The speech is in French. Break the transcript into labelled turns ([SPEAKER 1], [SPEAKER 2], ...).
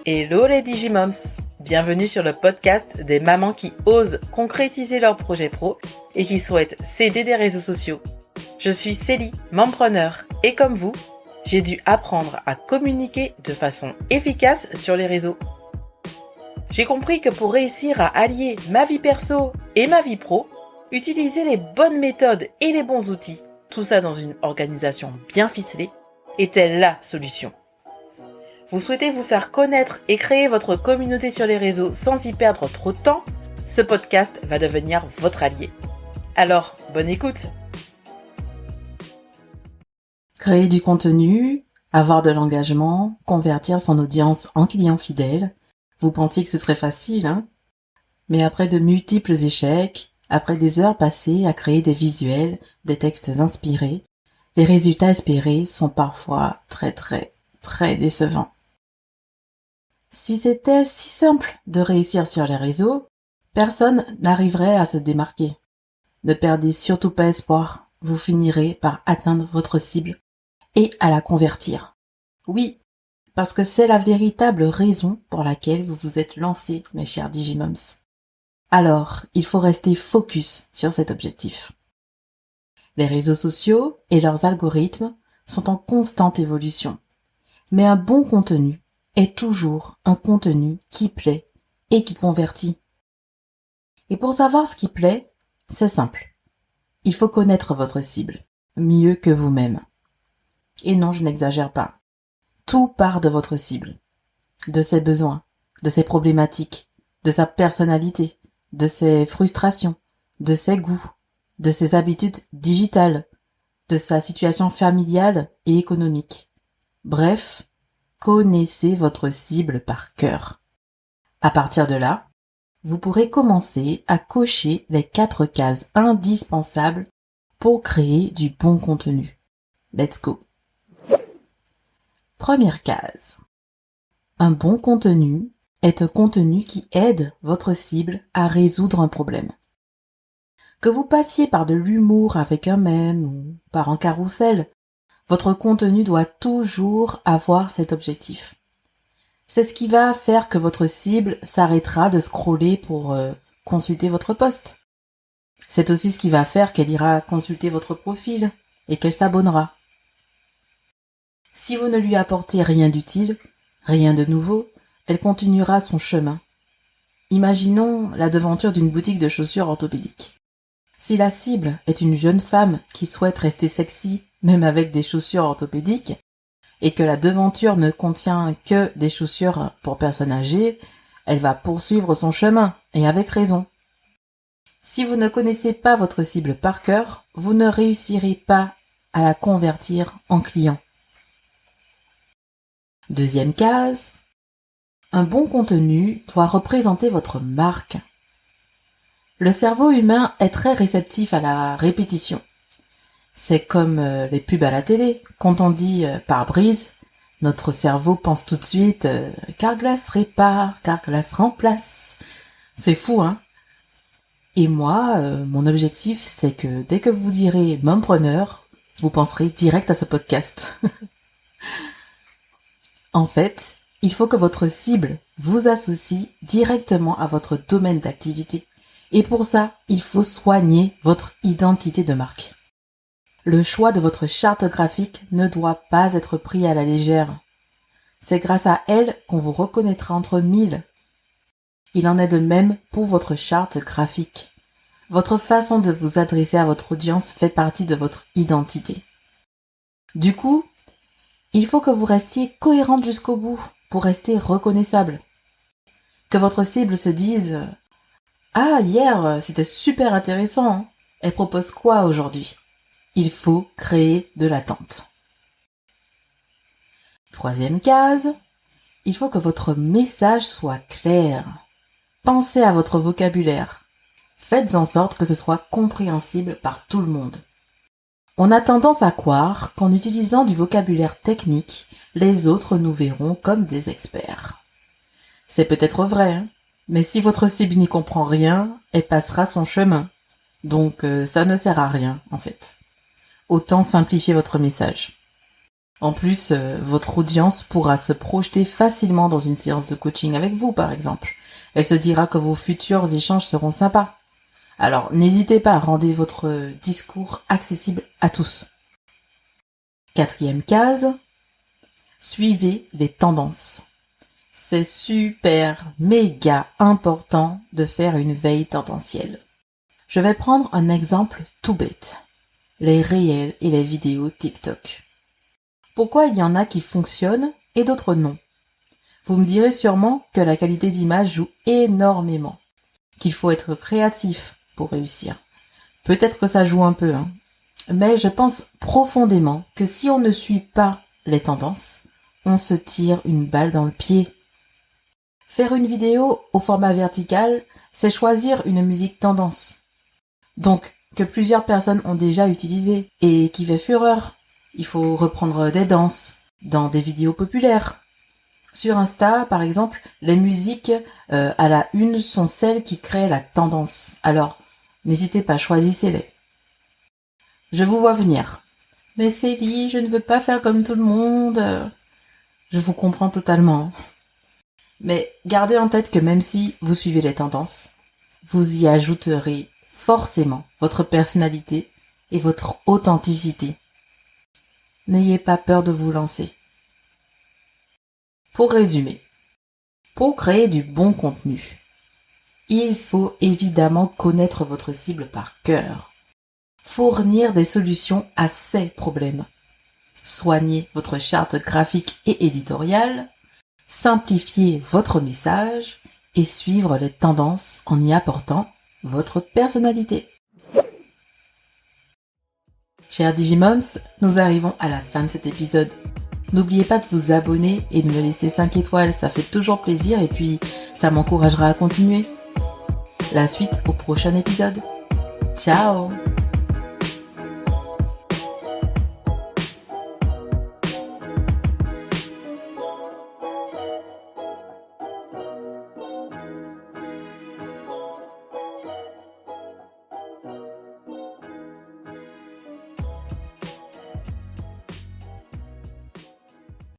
[SPEAKER 1] Hello les Digimoms! Bienvenue sur le podcast des mamans qui osent concrétiser leurs projets pro et qui souhaitent s'aider des réseaux sociaux. Je suis Célie, mompreneur, et comme vous, j'ai dû apprendre à communiquer de façon efficace sur les réseaux. J'ai compris que pour réussir à allier ma vie perso et ma vie pro, utiliser les bonnes méthodes et les bons outils, tout ça dans une organisation bien ficelée, était la solution. Vous souhaitez vous faire connaître et créer votre communauté sur les réseaux sans y perdre trop de temps? Ce podcast va devenir votre allié. Alors, bonne écoute!
[SPEAKER 2] Créer du contenu, avoir de l'engagement, convertir son audience en clients fidèles. Vous pensiez que ce serait facile, hein? Mais après de multiples échecs, après des heures passées à créer des visuels, des textes inspirés, les résultats espérés sont parfois très décevants. Si c'était si simple de réussir sur les réseaux, personne n'arriverait à se démarquer. Ne perdez surtout pas espoir, vous finirez par atteindre votre cible et à la convertir. Oui, parce que c'est la véritable raison pour laquelle vous vous êtes lancés, mes chers Digimoms. Alors, il faut rester focus sur cet objectif. Les réseaux sociaux et leurs algorithmes sont en constante évolution, mais un bon contenu est toujours un contenu qui plaît et qui convertit. Et pour savoir ce qui plaît, c'est simple. Il faut connaître votre cible, mieux que vous-même. Et non, je n'exagère pas. Tout part de votre cible, de ses besoins, de ses problématiques, de sa personnalité, de ses frustrations, de ses goûts, de ses habitudes digitales, de sa situation familiale et économique. Bref, connaissez votre cible par cœur. À partir de là, vous pourrez commencer à cocher les 4 cases indispensables pour créer du bon contenu. Let's go! Première case. Un bon contenu est un contenu qui aide votre cible à résoudre un problème. Que vous passiez par de l'humour avec un mème ou par un carrousel, votre contenu doit toujours avoir cet objectif. C'est ce qui va faire que votre cible s'arrêtera de scroller pour consulter votre post. C'est aussi ce qui va faire qu'elle ira consulter votre profil et qu'elle s'abonnera. Si vous ne lui apportez rien d'utile, rien de nouveau, elle continuera son chemin. Imaginons la devanture d'une boutique de chaussures orthopédiques. Si la cible est une jeune femme qui souhaite rester sexy, même avec des chaussures orthopédiques, et que la devanture ne contient que des chaussures pour personnes âgées, elle va poursuivre son chemin, et avec raison. Si vous ne connaissez pas votre cible par cœur, vous ne réussirez pas à la convertir en client. Deuxième case, un bon contenu doit représenter votre marque. Le cerveau humain est très réceptif à la répétition. C'est comme les pubs à la télé. Quand on dit pare-brise, notre cerveau pense tout de suite Carglass répare, Carglass remplace. C'est fou, hein? Et moi, mon objectif, c'est que dès que vous direz mompreneur, vous penserez direct à ce podcast. En fait, il faut que votre cible vous associe directement à votre domaine d'activité. Et pour ça, il faut soigner votre identité de marque. Le choix de votre charte graphique ne doit pas être pris à la légère. C'est grâce à elle qu'on vous reconnaîtra entre 1000. Il en est de même pour votre charte graphique. Votre façon de vous adresser à votre audience fait partie de votre identité. Du coup, il faut que vous restiez cohérente jusqu'au bout pour rester reconnaissable. Que votre cible se dise « Ah, hier, c'était super intéressant. Elle propose quoi aujourd'hui ?» Il faut créer de l'attente. Troisième case, il faut que votre message soit clair. Pensez à votre vocabulaire. Faites en sorte que ce soit compréhensible par tout le monde. On a tendance à croire qu'en utilisant du vocabulaire technique, les autres nous verront comme des experts. C'est peut-être vrai, hein, Mais si votre cible n'y comprend rien, elle passera son chemin. Donc ça ne sert à rien en fait. Autant simplifier votre message. En plus, votre audience pourra se projeter facilement dans une séance de coaching avec vous par exemple. Elle se dira que vos futurs échanges seront sympas. Alors n'hésitez pas à rendre votre discours accessible à tous. 4e case, suivez les tendances. C'est super, méga important de faire une veille tendancielle. Je vais prendre un exemple tout bête. Les réels et les vidéos TikTok. Pourquoi il y en a qui fonctionnent et d'autres non? Vous me direz sûrement que la qualité d'image joue énormément, qu'il faut être créatif pour réussir. Peut-être que ça joue un peu, mais je pense profondément que si on ne suit pas les tendances, on se tire une balle dans le pied. Faire une vidéo au format vertical, c'est choisir une musique tendance. Donc, que plusieurs personnes ont déjà utilisé et qui fait fureur. Il faut reprendre des danses dans des vidéos populaires. Sur Insta, par exemple, les musiques à la une sont celles qui créent la tendance. Alors, n'hésitez pas, choisissez-les. Je vous vois venir. Mais Célie, je ne veux pas faire comme tout le monde. Je vous comprends totalement. Mais gardez en tête que même si vous suivez les tendances, vous y ajouterez forcément votre personnalité et votre authenticité. N'ayez pas peur de vous lancer. Pour résumer, pour créer du bon contenu, il faut évidemment connaître votre cible par cœur, fournir des solutions à ses problèmes, soigner votre charte graphique et éditoriale, simplifier votre message et suivre les tendances en y apportant votre personnalité. Chers Digimoms, nous arrivons à la fin de cet épisode. N'oubliez pas de vous abonner et de me laisser 5 étoiles, ça fait toujours plaisir et puis ça m'encouragera à continuer. La suite au prochain épisode. Ciao!